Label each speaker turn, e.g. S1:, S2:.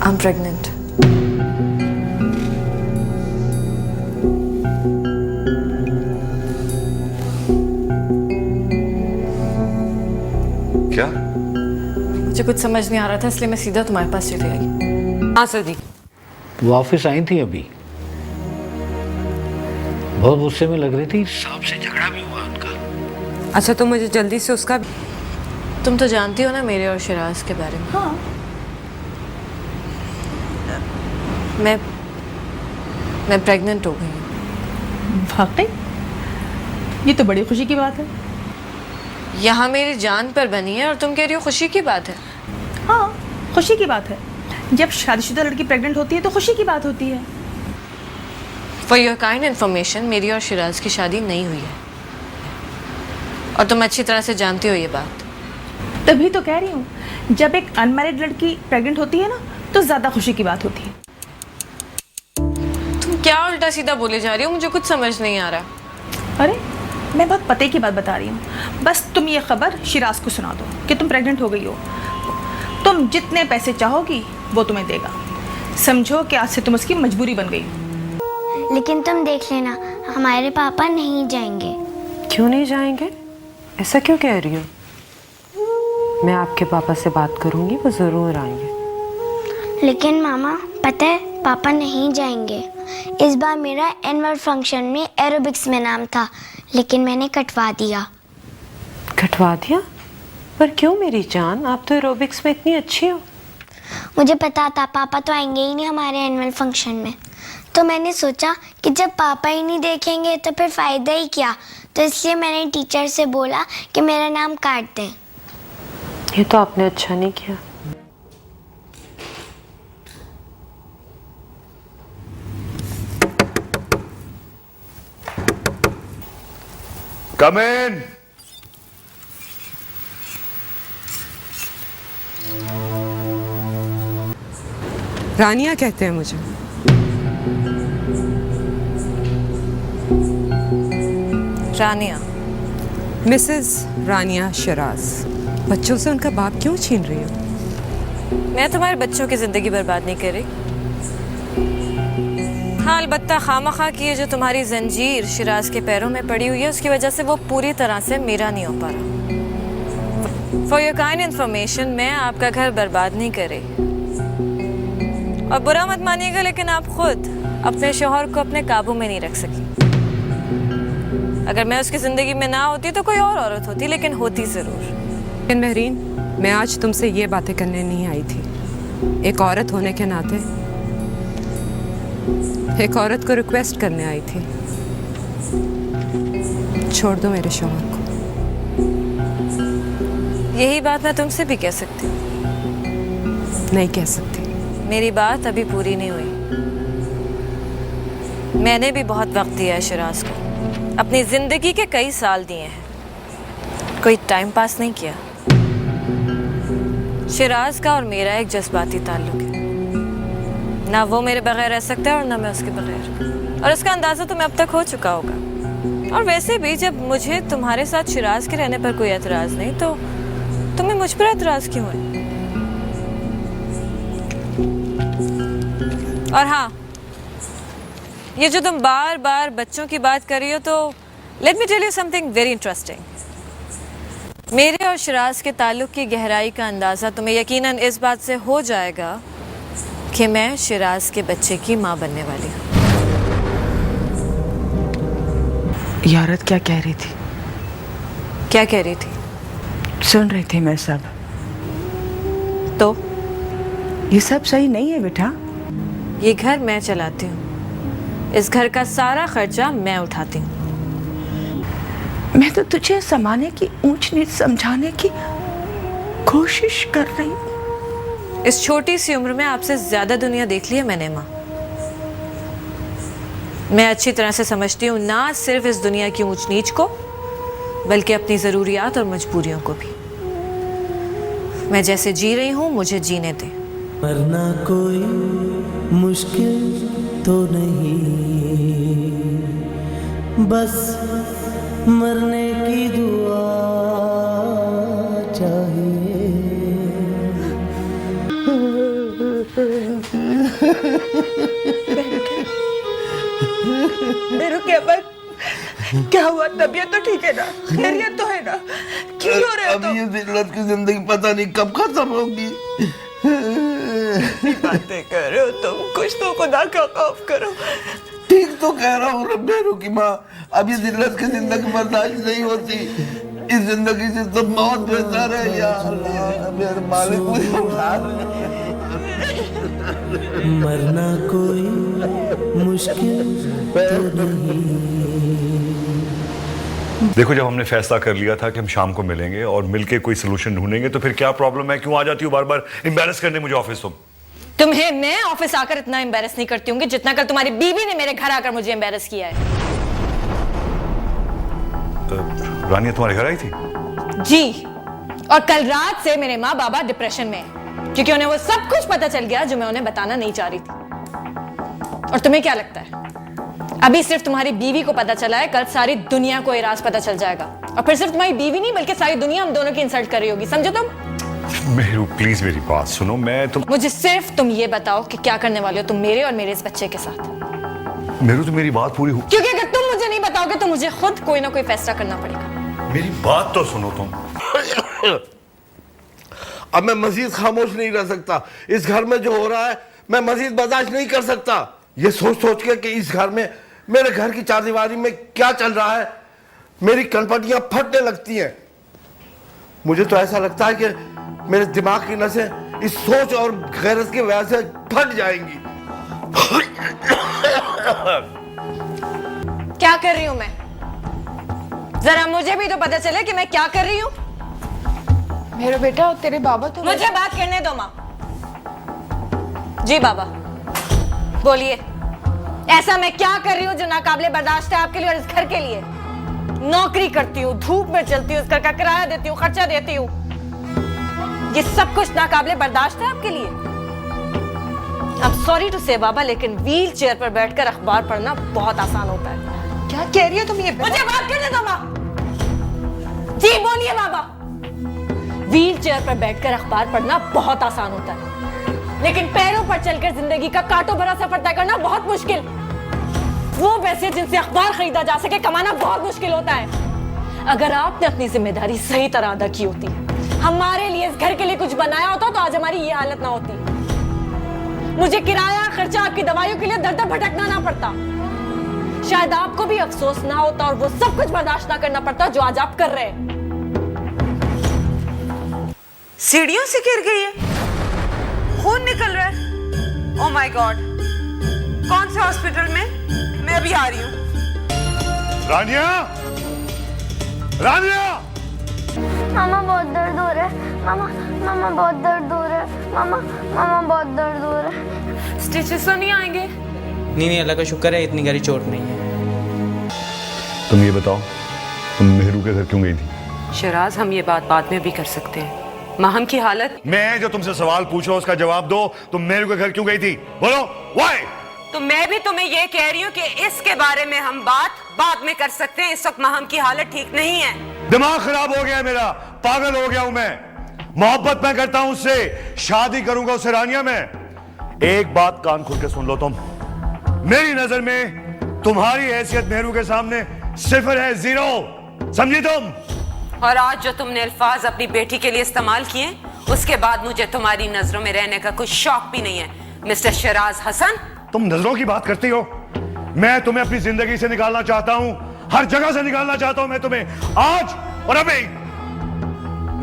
S1: I'm pregnant.
S2: क्या?
S1: मुझे कुछ समझ नहीं आ रहा था, इसलिए मैं सीधा तुम्हारे पास चली आई।
S3: हाँ सदी,
S4: वो ऑफिस आई थी अभी, बहुत गुस्से में लग रही थी, साहब से झगड़ा भी हुआ उनका।
S3: अच्छा तो मुझे जल्दी से उसका
S1: तुम तो जानती हो ना मेरे और शिराज के बारे में।
S5: हाँ।
S1: मैं प्रेग्नेंट हो गई हूँ।
S5: वाकई? ये तो बड़ी खुशी की बात है।
S1: यहाँ मेरी जान पर बनी है और तुम कह रही हो खुशी की बात है।
S5: हाँ, खुशी की बात है। जब शादीशुदा लड़की प्रेग्नेंट होती है तो खुशी की बात होती है।
S1: फॉर योर काइंड इन्फॉर्मेशन, मेरी और शिराज की शादी नहीं हुई है और तुम अच्छी तरह से जानती हो ये बात।
S5: तभी तो कह रही हूँ, जब एक अनमैरिड लड़की प्रेग्नेंट होती है ना तो ज़्यादा खुशी की बात होती है।
S1: तुम क्या उल्टा सीधा बोले जा रही हो, मुझे कुछ समझ नहीं आ रहा।
S5: अरे मैं बहुत पते की बात बता रही हूँ, बस तुम ये खबर शिराज को सुना दो कि तुम प्रेग्नेंट हो गई हो। तुम जितने पैसे चाहोगी वो तुम्हें देगा। समझो कि आज से तुम उसकी मजबूरी बन गई।
S6: लेकिन तुम देख लेना, हमारे पापा नहीं जाएंगे।
S3: क्यों नहीं जाएंगे? ऐसा क्यों कह रही हो? मैं आपके पापा से बात करूंगी, वो ज़रूर आएंगे।
S6: लेकिन मामा पता है पापा नहीं जाएंगे। इस बार मेरा एनुअल फंक्शन में एरोबिक्स में नाम था, लेकिन मैंने कटवा दिया।
S3: कटवा दिया? पर क्यों मेरी जान, आप तो एरोबिक्स में इतनी अच्छी हो।
S6: मुझे पता था पापा तो आएंगे ही नहीं हमारे एनुअल फंक्शन में, तो मैंने सोचा कि जब पापा ही नहीं देखेंगे तो फिर फ़ायदा ही क्या। तो इसलिए मैंने टीचर से बोला कि मेरा नाम काट दें।
S3: ये तो आपने अच्छा नहीं किया।
S2: Come in.
S3: रानिया कहते हैं मुझे।
S1: रानिया?
S3: मिसेस रानिया शिराज। बच्चों से उनका बाप क्यों छीन रही हो?
S1: मैं तुम्हारे बच्चों की जिंदगी बर्बाद नहीं कर रही। हाँ, अलबत्ता खामखा की ये जो तुम्हारी जंजीर शिराज के पैरों में पड़ी हुई है, उसकी वजह से वो पूरी तरह से मेरा नहीं हो पा रहा। फॉर योर काइंड इन्फॉर्मेशन, मैं आपका घर बर्बाद नहीं कर रही। और बुरा मत मानिएगा, लेकिन आप खुद अपने शौहर को अपने काबू में नहीं रख सकी। अगर मैं उसकी जिंदगी में ना होती तो कोई और औरत होती, लेकिन होती जरूर।
S3: लेकिन महरीन, मैं आज तुमसे ये बातें करने नहीं आई थी। एक औरत होने के नाते एक औरत को रिक्वेस्ट करने आई थी। छोड़ दो मेरे शौहर को।
S1: यही बात मैं तुमसे भी कह सकती हूँ।
S3: नहीं कह सकती।
S1: मेरी बात अभी पूरी नहीं हुई। मैंने भी बहुत वक्त दिया है शिराज को, अपनी जिंदगी के कई साल दिए हैं। कोई टाइम पास नहीं किया। शिराज का और मेरा एक जज्बाती ताल्लुक है। ना वो मेरे बगैर रह सकता है और ना मैं उसके बगैर। और इसका अंदाजा तुम्हें अब तक हो चुका होगा। और वैसे भी जब मुझे तुम्हारे साथ शिराज के रहने पर कोई एतराज नहीं, तो तुम्हें मुझ पर एतराज क्यों है? और हाँ, ये जो तुम बार बार बच्चों की बात कर रही हो, तो let me tell you something very interesting. मेरे और शिराज के ताल्लुक की गहराई का अंदाज़ा तुम्हें यकीनन इस बात से हो जाएगा कि मैं शिराज के बच्चे की माँ बनने वाली हूँ।
S7: ये औरत क्या कह रही थी?
S1: क्या कह रही थी?
S7: सुन रही थी मैं सब।
S1: तो
S7: ये सब सही नहीं है बेटा।
S1: ये घर मैं चलाती हूँ, इस घर का सारा खर्चा मैं उठाती हूँ।
S7: मैं तो तुझे समाने की ऊंच नीच समझाने की कोशिश कर रही हूँ।
S1: इस छोटी सी उम्र में आपसे ज्यादा दुनिया देख ली है मैंने माँ। मैं अच्छी तरह से समझती हूँ ना सिर्फ इस दुनिया की ऊंच नीच को, बल्कि अपनी जरूरियात और मजबूरियों को भी। मैं जैसे जी रही हूँ मुझे जीने दे।
S8: मरना कोई मुश्किल तो नहीं, बस मरने की दुआ चाहिए।
S7: मेरू क्या बात, क्या हुआ? तबीयत तो ठीक है ना? खैरियत तो है ना? क्यों रो रहे हो
S9: अब
S7: तुम?
S9: ये जिल्लत की जिंदगी पता नहीं कब खत्म होगी।
S7: बातें कर रहे हो तुम, कुछ तो खुदा का खौफ करो।
S9: ठीक तो कह रहा हूँ मेरू की माँ, अब ये जिल्लत की जिंदगी बर्दाश्त नहीं होती। इस जिंदगी से तो मौत बेहतर है। या अल्लाह, मेरे मालिक मुझे उठा ले।
S8: मरना कोई मुश्किल तो नहीं।
S2: देखो, जब हमने फैसला कर लिया था कि हम शाम को मिलेंगे और मिलके कोई सोल्यूशन ढूंढेंगे, तो फिर क्या प्रॉब्लम है? क्यों आ जाती हो बार बार एम्बैरस करने मुझे ऑफिस?
S1: तुम्हें मैं ऑफिस आकर इतना एम्बैरस नहीं करती होंगी जितना कल तुम्हारी बीवी ने मेरे घर आकर मुझे एम्बैरस किया है।
S2: रानिया तुम्हारे घर आई थी?
S1: जी, और कल रात से मेरे माँ बाबा डिप्रेशन में है क्योंकि उन्हें वो सब कुछ पता चल गया जो मैं उन्हें बताना नहीं चाह रही थी। और तुम्हें क्या लगता है, अभी सिर्फ तुम्हारी बीवी को पता चला है, कल सारी दुनिया को ये राज पता चल जाएगा और फिर सिर्फ तुम्हारी बीवी नहीं बल्कि सारी दुनिया हम दोनों की इंसल्ट कर रही होगी। समझो तुम?
S2: मेरू प्लीज मेरी बात सुनो।
S1: मुझे सिर्फ तुम ये बताओ कि क्या करने वाले हो तुम मेरे और मेरे इस बच्चे के साथ।
S2: मेरू, तो मेरी बात पूरी हो।
S1: क्योंकि अगर तुम मुझे नहीं बताओगे तो मुझे खुद कोई ना कोई फैसला करना पड़ेगा।
S2: मेरी बात तो सुनो तुम।
S9: अब मैं मजीद खामोश नहीं रह सकता। इस घर में जो हो रहा है मैं मजीद बर्दाश्त नहीं कर सकता। ये सोच सोच के कि इस घर में, मेरे घर की चारदीवारी में क्या चल रहा है, मेरी कनपटियां फटने लगती हैं। मुझे तो ऐसा लगता है कि मेरे दिमाग की नसें इस सोच और गैरत की वजह से फट जाएंगी।
S1: क्या कर रही हूं मैं? जरा मुझे भी तो पता चले कि मैं क्या कर रही हूं।
S7: मेरा बेटा, तेरे बाबा तो
S1: मुझे बात करने दो माँ। जी बाबा, बोलिए, ऐसा मैं क्या कर रही हूँ जो नाकाबिले बर्दाश्त है आपके लिए और इस घर के लिए? नौकरी करती हूँ, धूप में चलती हूँ, इस घर का किराया देती हूँ, खर्चा देती हूँ, ये सब कुछ नाकाबिले बर्दाश्त है आपके लिए? अब सॉरी टू से बाबा, लेकिन व्हील चेयर पर बैठकर अखबार पढ़ना बहुत आसान होता है।
S7: क्या कह रही हो तुम? ये
S1: मुझे बात करने दो माँ। जी बोलिए बाबा। व्हील चेयर पर बैठकर अखबार पढ़ना बहुत आसान होता है, लेकिन पैरों पर चलकर जिंदगी का कांटों भरा सफर तय करना बहुत मुश्किल। वो पैसे जिनसे अखबार खरीदा जा सके कमाना बहुत मुश्किल होता है। अगर आपने अपनी जिम्मेदारी सही तरह अदा की होती, हमारे लिए इस घर के लिए कुछ बनाया होता, तो आज हमारी ये हालत ना होती। मुझे किराया, खर्चा, आपकी दवाइयों के लिए दर दर भटकना ना पड़ता। शायद आपको भी अफसोस ना होता और वो सब कुछ बर्दाश्त ना करना पड़ता जो आज आप कर रहे हैं।
S7: सीढ़ियों से गिर गई है, खून निकल रहा है। ओह माय गॉड, कौन से हॉस्पिटल में? मैं अभी आ रही हूँ।
S2: रानिया, रानिया!
S6: मामा बहुत दर्द हो रहा है। मामा बहुत दर्द हो रहा है। मामा बहुत दर्द हो रहा है।
S1: स्टिचेस तो नहीं आएंगे?
S10: नहीं, अल्लाह का शुक्र है, इतनी गहरी चोट नहीं है।
S2: तुम ये बताओ, तुम मेहरू के घर क्यों गई थी?
S3: शिराज, हम ये बात बाद में भी कर सकते हैं। माहम की हालत।
S2: मैं जो तुमसे सवाल पूछो उसका जवाब दो। तुम मेहरू के घर क्यों गई थी? बोलो, व्हाई?
S11: तो मैं भी तुम्हें ये कह रही हूँ कि इसके बारे में हम बात बाद में कर सकते हैं। इस वक्त माहम की हालत ठीक नहीं है।
S2: दिमाग खराब हो गया है मेरा, पागल हो गया हूं मैं। मोहब्बत मैं करता हूं उससे, शादी करूंगा उससे रानिया में। एक बात कान खोल के सुन लो तुम, मेरी नजर में तुम्हारी हैसियत मेहरू के सामने सिफर है, जीरो। समझी तुम?
S11: और आज जो तुमने अल्फाज अपनी बेटी के लिए इस्तेमाल किए, उसके बाद मुझे तुम्हारी नजरों में रहने का कुछ शौक भी नहीं है मिस्टर शिराज हसन।
S2: तुम नजरों की बात करती हो? मैं तुम्हें अपनी जिंदगी से निकालना चाहता हूं, हर जगह से निकालना चाहता हूं मैं तुम्हें, आज और अभी।